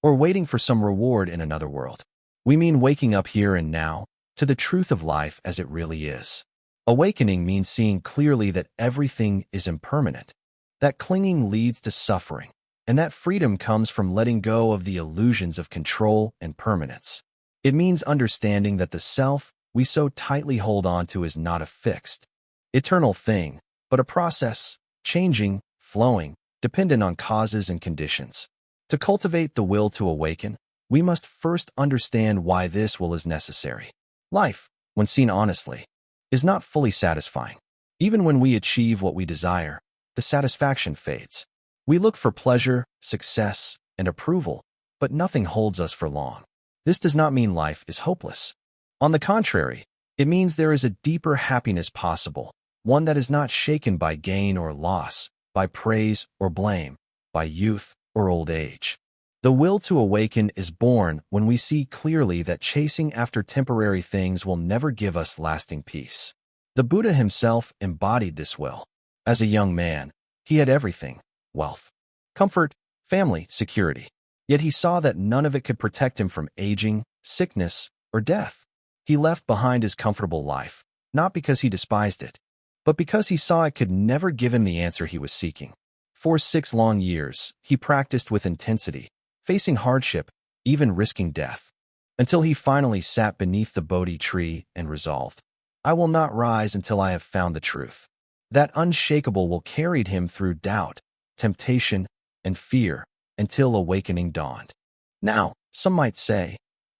or waiting for some reward in another world. We mean waking up here and now to the truth of life as it really is. Awakening means seeing clearly that everything is impermanent, that clinging leads to suffering, and that freedom comes from letting go of the illusions of control and permanence. It means understanding that the self we so tightly hold on to is not a fixed, eternal thing, but a process, changing, flowing, dependent on causes and conditions. To cultivate the will to awaken, we must first understand why this will is necessary. Life, when seen honestly, is not fully satisfying. Even when we achieve what we desire, the satisfaction fades. We look for pleasure, success, and approval, but nothing holds us for long. This does not mean life is hopeless. On the contrary, it means there is a deeper happiness possible, one that is not shaken by gain or loss, by praise or blame, by youth or old age. The will to awaken is born when we see clearly that chasing after temporary things will never give us lasting peace. The Buddha himself embodied this will. As a young man, he had everything: wealth, comfort, family, security. Yet he saw that none of it could protect him from aging, sickness, or death. He left behind his comfortable life, not because he despised it, but because he saw it could never give him the answer he was seeking. For 6 long years, he practiced with intensity, facing hardship, even risking death, until he finally sat beneath the Bodhi tree and resolved, "I will not rise until I have found the truth." That unshakable will carried him through doubt, temptation, and fear until awakening dawned. Now, some might say,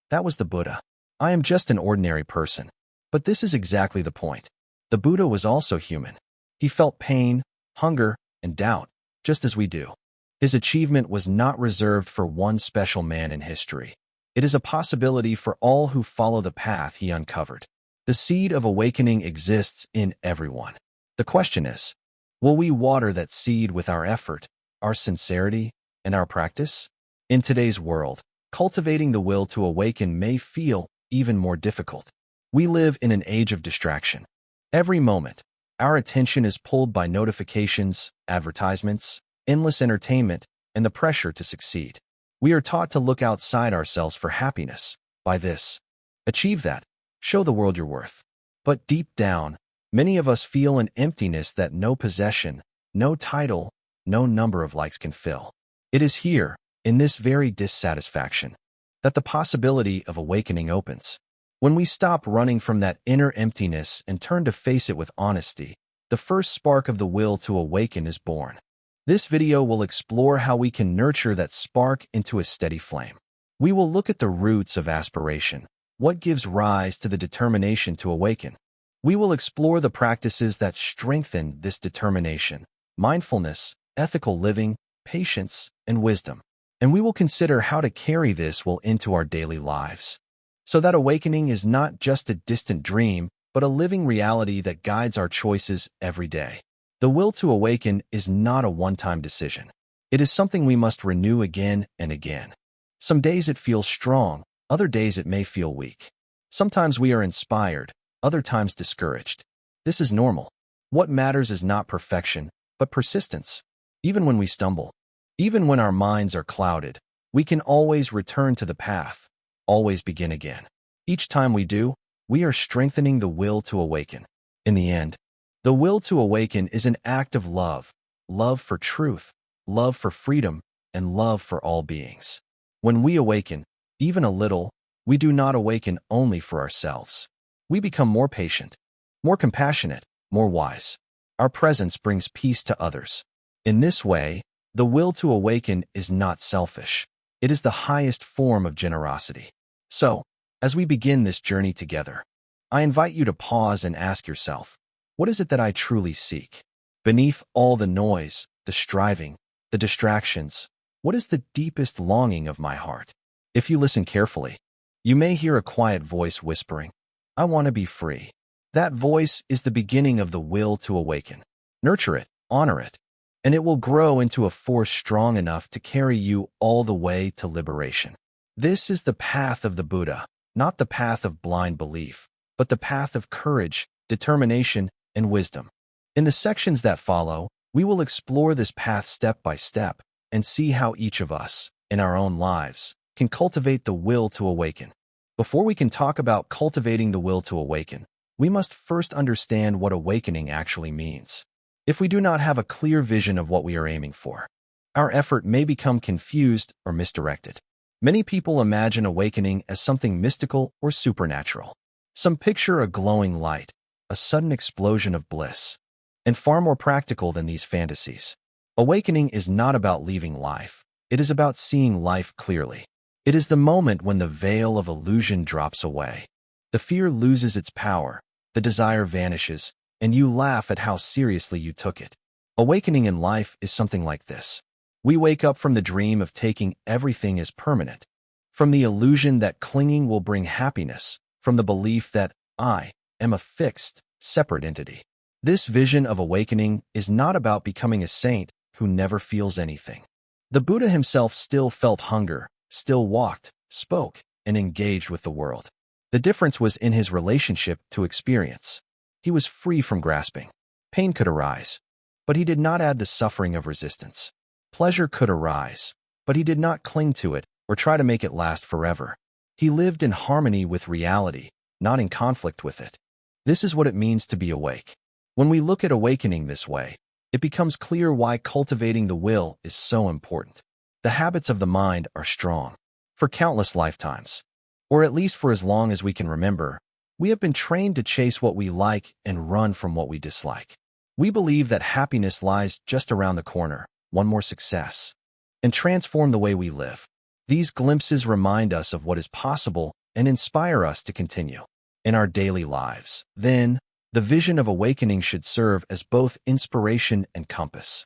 that was the Buddha. I am just an ordinary person. But this is exactly the point. The Buddha was also human. He felt pain, hunger, and doubt, just as we do. His achievement was not reserved for one special man in history. It is a possibility for all who follow the path he uncovered. The seed of awakening exists in everyone. The question is, will we water that seed with our effort, our sincerity, and our practice? In today's world, cultivating the will to awaken may feel even more difficult. We live in an age of distraction. Every moment, our attention is pulled by notifications, advertisements, endless entertainment, and the pressure to succeed. We are taught to look outside ourselves for happiness. Buy this, achieve that, show the world your worth. But deep down, many of us feel an emptiness that no possession, no title, no number of likes can fill. It is here, in this very dissatisfaction, that the possibility of awakening opens. When we stop running from that inner emptiness and turn to face it with honesty, the first spark of the will to awaken is born. This video will explore how we can nurture that spark into a steady flame. We will look at the roots of aspiration, what gives rise to the determination to awaken. We will explore the practices that strengthen this determination: mindfulness, ethical living, patience, and wisdom. And we will consider how to carry this will into our daily lives, so that awakening is not just a distant dream, but a living reality that guides our choices every day. The will to awaken is not a one-time decision. It is something we must renew again and again. Some days it feels strong, other days it may feel weak. Sometimes we are inspired, other times discouraged. This is normal. What matters is not perfection, but persistence. Even when we stumble, even when our minds are clouded, we can always return to the path, always begin again. Each time we do, we are strengthening the will to awaken. In the end, the will to awaken is an act of love, love for truth, love for freedom, and love for all beings. When we awaken, even a little, we do not awaken only for ourselves. We become more patient, more compassionate, more wise. Our presence brings peace to others. In this way, the will to awaken is not selfish. It is the highest form of generosity. So, as we begin this journey together, I invite you to pause and ask yourself, what is it that I truly seek? Beneath all the noise, the striving, the distractions, what is the deepest longing of my heart? If you listen carefully, you may hear a quiet voice whispering, "I want to be free." That voice is the beginning of the will to awaken. Nurture it, honor it, and it will grow into a force strong enough to carry you all the way to liberation. This is the path of the Buddha, not the path of blind belief, but the path of courage, determination, and wisdom. In the sections that follow, we will explore this path step by step and see how each of us, in our own lives can cultivate the will to awaken. Before we can talk about cultivating the will to awaken, we must first understand what awakening actually means. If we do not have a clear vision of what we are aiming for, our effort may become confused or misdirected. Many people imagine awakening as something mystical or supernatural. Some picture a glowing light, a sudden explosion of bliss, and far more practical than these fantasies. Awakening is not about leaving life. It is about seeing life clearly. It is the moment when the veil of illusion drops away. The fear loses its power, the desire vanishes, and you laugh at how seriously you took it. Awakening in life is something like this. We wake up from the dream of taking everything as permanent, from the illusion that clinging will bring happiness, from the belief that I am a fixed, separate entity. This vision of awakening is not about becoming a saint who never feels anything. The Buddha himself still felt hunger, still walked, spoke, and engaged with the world. The difference was in his relationship to experience. He was free from grasping. Pain could arise, but he did not add the suffering of resistance. Pleasure could arise, but he did not cling to it or try to make it last forever. He lived in harmony with reality, not in conflict with it. This is what it means to be awake. When we look at awakening this way, it becomes clear why cultivating the will is so important. The habits of the mind are strong. For countless lifetimes, or at least for as long as we can remember, we have been trained to chase what we like and run from what we dislike. We believe that happiness lies just around the corner, one more success, and transform the way we live. These glimpses remind us of what is possible and inspire us to continue in our daily lives. Then, the vision of awakening should serve as both inspiration and compass.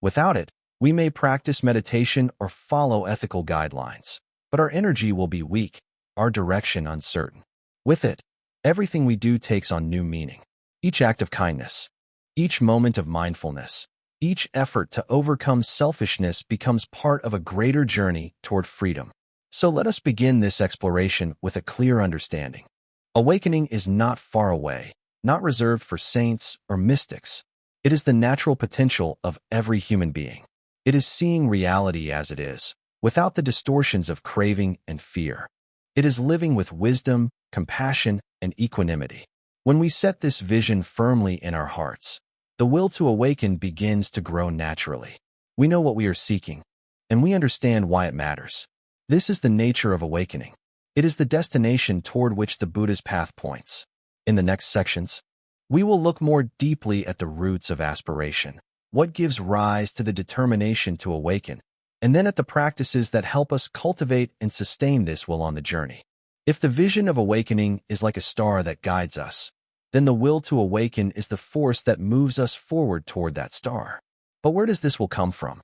Without it, we may practice meditation or follow ethical guidelines, but our energy will be weak, our direction uncertain. With it, everything we do takes on new meaning. Each act of kindness, each moment of mindfulness, each effort to overcome selfishness becomes part of a greater journey toward freedom. So let us begin this exploration with a clear understanding. Awakening is not far away, not reserved for saints or mystics. It is the natural potential of every human being. It is seeing reality as it is, without the distortions of craving and fear. It is living with wisdom, compassion, and equanimity. When we set this vision firmly in our hearts, the will to awaken begins to grow naturally. We know what we are seeking, and we understand why it matters. This is the nature of awakening. It is the destination toward which the Buddha's path points. In the next sections, we will look more deeply at the roots of aspiration, what gives rise to the determination to awaken, and then at the practices that help us cultivate and sustain this will on the journey. If the vision of awakening is like a star that guides us, then the will to awaken is the force that moves us forward toward that star. But where does this will come from?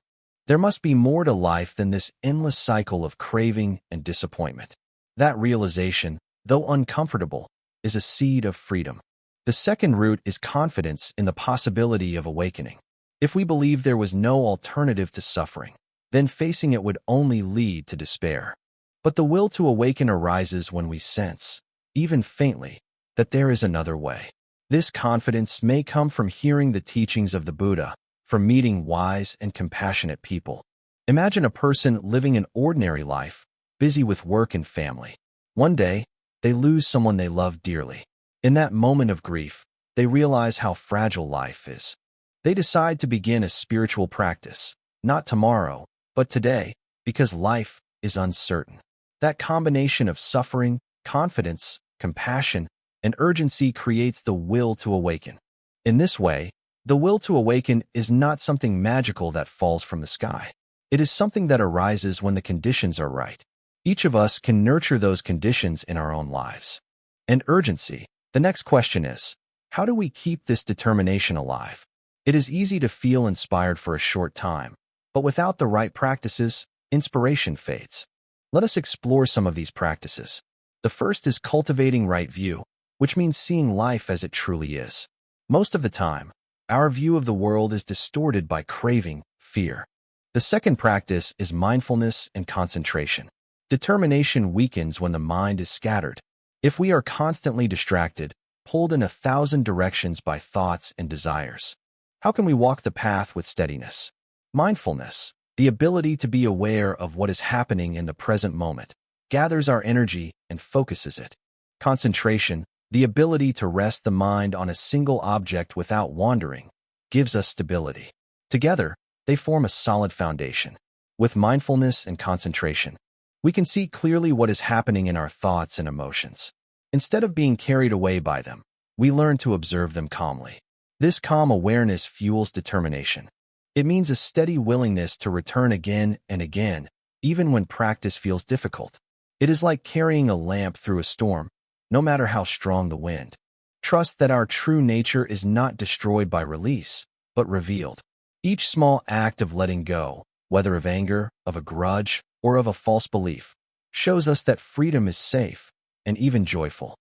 There must be more to life than this endless cycle of craving and disappointment. That realization, though uncomfortable, is a seed of freedom. The second root is confidence in the possibility of awakening. If we believe there was no alternative to suffering, then facing it would only lead to despair. But the will to awaken arises when we sense, even faintly, that there is another way. This confidence may come from hearing the teachings of the Buddha, from meeting wise and compassionate people. Imagine a person living an ordinary life, busy with work and family. One day, they lose someone they love dearly. In that moment of grief, they realize how fragile life is. They decide to begin a spiritual practice, not tomorrow, but today, because life is uncertain. That combination of suffering, confidence, compassion, and urgency creates the will to awaken. In this way, the will to awaken is not something magical that falls from the sky. It is something that arises when the conditions are right. Each of us can nurture those conditions in our own lives. And urgency. The next question is, how do we keep this determination alive? It is easy to feel inspired for a short time, but without the right practices, inspiration fades. Let us explore some of these practices. The first is cultivating right view, which means seeing life as it truly is. Most of the time, our view of the world is distorted by craving, fear. The second practice is mindfulness and concentration. Determination weakens when the mind is scattered. If we are constantly distracted, pulled in 1,000 directions by thoughts and desires, how can we walk the path with steadiness? Mindfulness, the ability to be aware of what is happening in the present moment, gathers our energy and focuses it. Concentration, the ability to rest the mind on a single object without wandering, gives us stability. Together, they form a solid foundation. With mindfulness and concentration, we can see clearly what is happening in our thoughts and emotions. Instead of being carried away by them, we learn to observe them calmly. This calm awareness fuels determination. It means a steady willingness to return again and again, even when practice feels difficult. It is like carrying a lamp through a storm, no matter how strong the wind. Trust that our true nature is not destroyed by release, but revealed. Each small act of letting go, whether of anger, of a grudge, or of a false belief, shows us that freedom is safe and even joyful.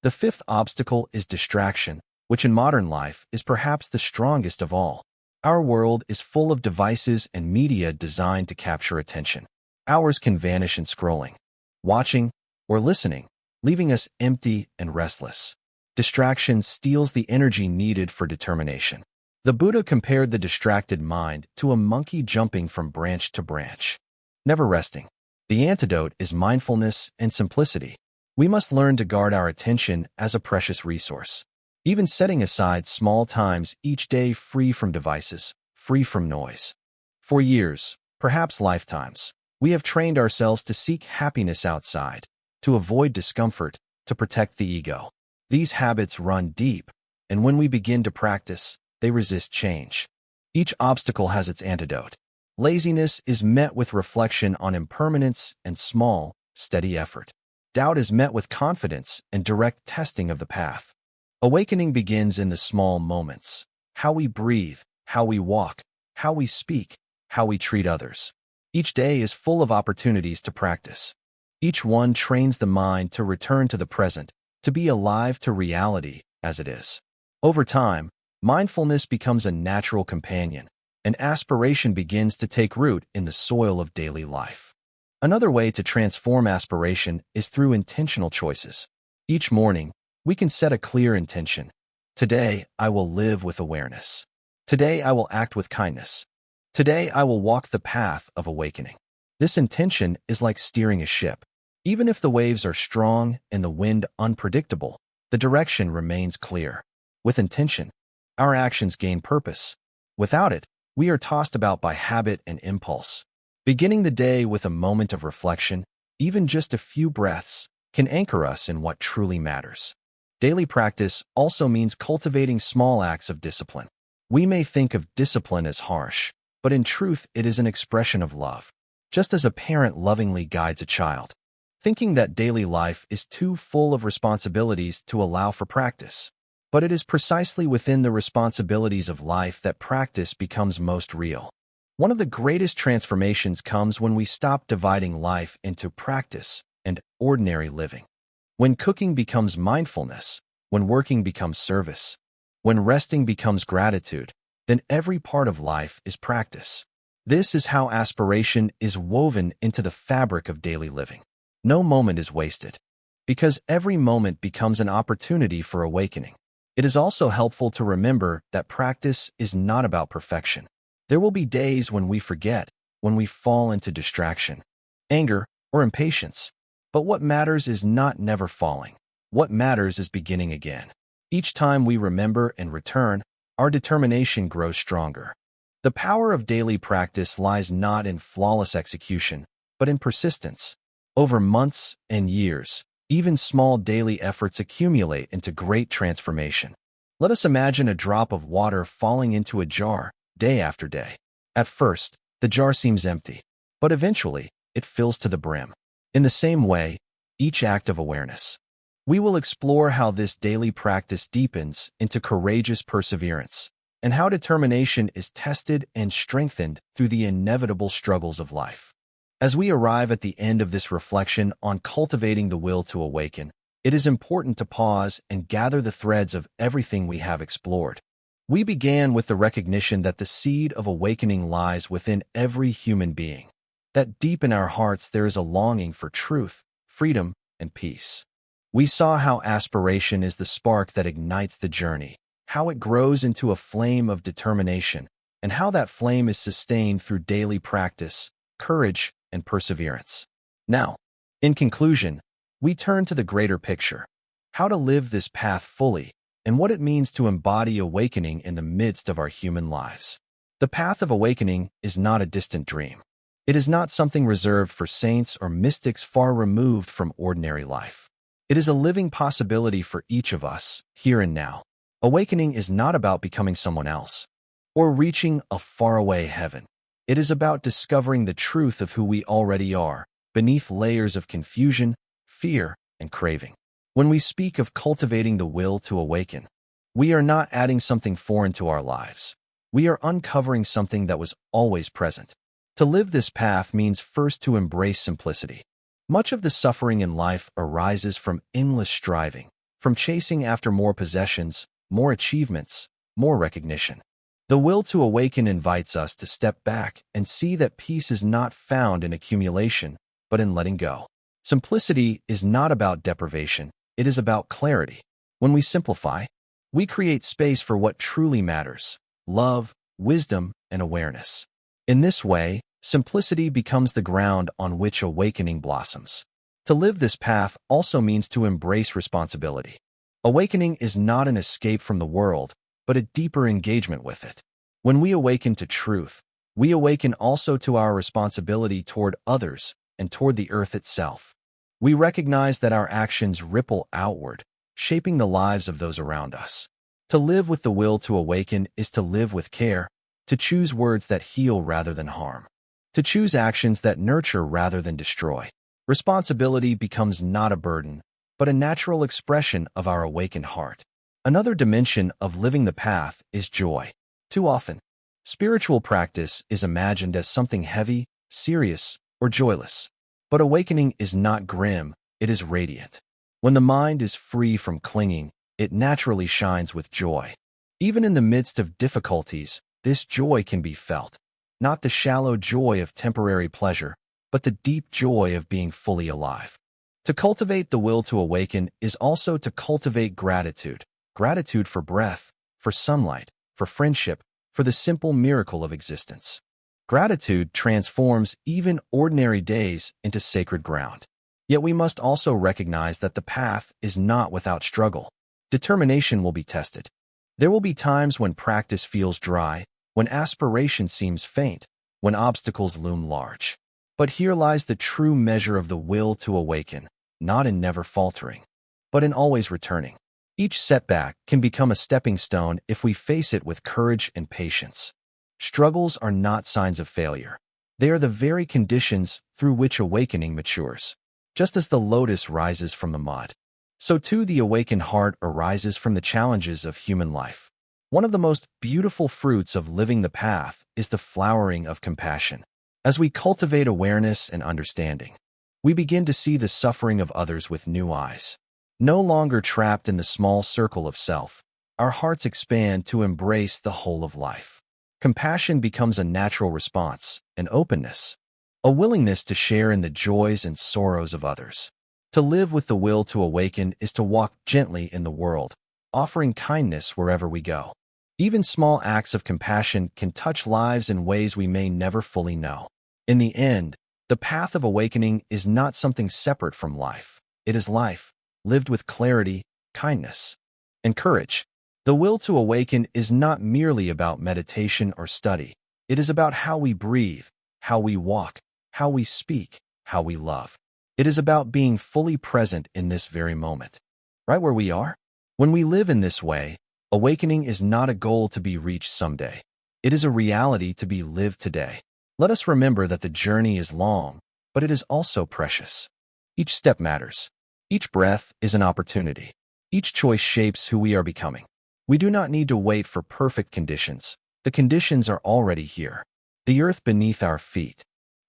The fifth obstacle is distraction, which in modern life is perhaps the strongest of all. Our world is full of devices and media designed to capture attention. Hours can vanish in scrolling, watching, or listening, leaving us empty and restless. Distraction steals the energy needed for determination. The Buddha compared the distracted mind to a monkey jumping from branch to branch, never resting. The antidote is mindfulness and simplicity. We must learn to guard our attention as a precious resource. Even setting aside small times each day free from devices, free from noise. For years, perhaps lifetimes, we have trained ourselves to seek happiness outside, to avoid discomfort, to protect the ego. These habits run deep, and when we begin to practice, they resist change. Each obstacle has its antidote. Laziness is met with reflection on impermanence and small, steady effort. Doubt is met with confidence and direct testing of the path. Awakening begins in the small moments. How we breathe, how we walk, how we speak, how we treat others. Each day is full of opportunities to practice. Each one trains the mind to return to the present, to be alive to reality as it is. Over time, mindfulness becomes a natural companion, and aspiration begins to take root in the soil of daily life. Another way to transform aspiration is through intentional choices. Each morning, we can set a clear intention. Today, I will live with awareness. Today, I will act with kindness. Today, I will walk the path of awakening. This intention is like steering a ship. Even if the waves are strong and the wind unpredictable, the direction remains clear. With intention, our actions gain purpose. Without it, we are tossed about by habit and impulse. Beginning the day with a moment of reflection, even just a few breaths, can anchor us in what truly matters. Daily practice also means cultivating small acts of discipline. We may think of discipline as harsh, but in truth it is an expression of love. Just as a parent lovingly guides a child, thinking that daily life is too full of responsibilities to allow for practice. But it is precisely within the responsibilities of life that practice becomes most real. One of the greatest transformations comes when we stop dividing life into practice and ordinary living. When cooking becomes mindfulness, when working becomes service, when resting becomes gratitude, then every part of life is practice. This is how aspiration is woven into the fabric of daily living. No moment is wasted, because every moment becomes an opportunity for awakening. It is also helpful to remember that practice is not about perfection. There will be days when we forget, when we fall into distraction, anger, or impatience. But what matters is not never falling. What matters is beginning again. Each time we remember and return, our determination grows stronger. The power of daily practice lies not in flawless execution, but in persistence. Over months and years, even small daily efforts accumulate into great transformation. Let us imagine a drop of water falling into a jar, day after day. At first, the jar seems empty, but eventually, it fills to the brim. In the same way, each act of awareness. We will explore how this daily practice deepens into courageous perseverance, and how determination is tested and strengthened through the inevitable struggles of life. As we arrive at the end of this reflection on cultivating the will to awaken, it is important to pause and gather the threads of everything we have explored. We began with the recognition that the seed of awakening lies within every human being, that deep in our hearts there is a longing for truth, freedom, and peace. We saw how aspiration is the spark that ignites the journey, how it grows into a flame of determination, and how that flame is sustained through daily practice, courage, and perseverance. Now, in conclusion, we turn to the greater picture, how to live this path fully, and what it means to embody awakening in the midst of our human lives. The path of awakening is not a distant dream. It is not something reserved for saints or mystics far removed from ordinary life. It is a living possibility for each of us, here and now. Awakening is not about becoming someone else or reaching a faraway heaven. It is about discovering the truth of who we already are, beneath layers of confusion, fear, and craving. When we speak of cultivating the will to awaken, we are not adding something foreign to our lives. We are uncovering something that was always present. To live this path means first to embrace simplicity. Much of the suffering in life arises from endless striving, from chasing after more possessions, more achievements, more recognition. The will to awaken invites us to step back and see that peace is not found in accumulation, but in letting go. Simplicity is not about deprivation, it is about clarity. When we simplify, we create space for what truly matters: love, wisdom, and awareness. In this way, simplicity becomes the ground on which awakening blossoms. To live this path also means to embrace responsibility. Awakening is not an escape from the world, but a deeper engagement with it. When we awaken to truth, we awaken also to our responsibility toward others and toward the earth itself. We recognize that our actions ripple outward, shaping the lives of those around us. To live with the will to awaken is to live with care, to choose words that heal rather than harm, to choose actions that nurture rather than destroy. Responsibility becomes not a burden, but a natural expression of our awakened heart. Another dimension of living the path is joy. Too often, spiritual practice is imagined as something heavy, serious, or joyless. But awakening is not grim, it is radiant. When the mind is free from clinging, it naturally shines with joy. Even in the midst of difficulties, this joy can be felt. Not the shallow joy of temporary pleasure, but the deep joy of being fully alive. To cultivate the will to awaken is also to cultivate gratitude. Gratitude for breath, for sunlight, for friendship, for the simple miracle of existence. Gratitude transforms even ordinary days into sacred ground. Yet we must also recognize that the path is not without struggle. Determination will be tested. There will be times when practice feels dry, when aspiration seems faint, when obstacles loom large. But here lies the true measure of the will to awaken, not in never faltering, but in always returning. Each setback can become a stepping stone if we face it with courage and patience. Struggles are not signs of failure. They are the very conditions through which awakening matures. Just as the lotus rises from the mud, so too the awakened heart arises from the challenges of human life. One of the most beautiful fruits of living the path is the flowering of compassion. As we cultivate awareness and understanding, we begin to see the suffering of others with new eyes. No longer trapped in the small circle of self, our hearts expand to embrace the whole of life. Compassion becomes a natural response, an openness, a willingness to share in the joys and sorrows of others. To live with the will to awaken is to walk gently in the world, offering kindness wherever we go. Even small acts of compassion can touch lives in ways we may never fully know. In the end, the path of awakening is not something separate from life. It is life, lived with clarity, kindness, and courage. The will to awaken is not merely about meditation or study. It is about how we breathe, how we walk, how we speak, how we love. It is about being fully present in this very moment, right where we are. When we live in this way, awakening is not a goal to be reached someday. It is a reality to be lived today. Let us remember that the journey is long, but it is also precious. Each step matters. Each breath is an opportunity. Each choice shapes who we are becoming. We do not need to wait for perfect conditions. The conditions are already here. The earth beneath our feet,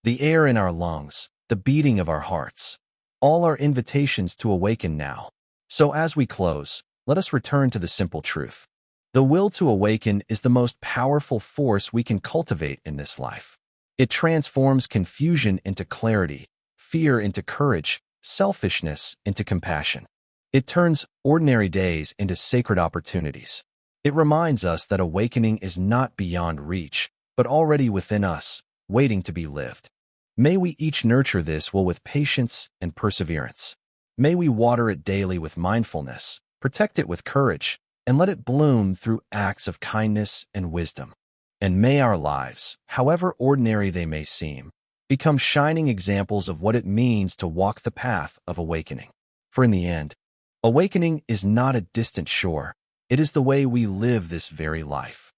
the air in our lungs, the beating of our hearts. All are invitations to awaken now. So as we close, let us return to the simple truth. The will to awaken is the most powerful force we can cultivate in this life. It transforms confusion into clarity, fear into courage, selfishness into compassion. It turns ordinary days into sacred opportunities. It reminds us that awakening is not beyond reach, but already within us, waiting to be lived. May we each nurture this will with patience and perseverance. May we water it daily with mindfulness, protect it with courage, and let it bloom through acts of kindness and wisdom. And may our lives, however ordinary they may seem, become shining examples of what it means to walk the path of awakening. For in the end, awakening is not a distant shore. It is the way we live this very life.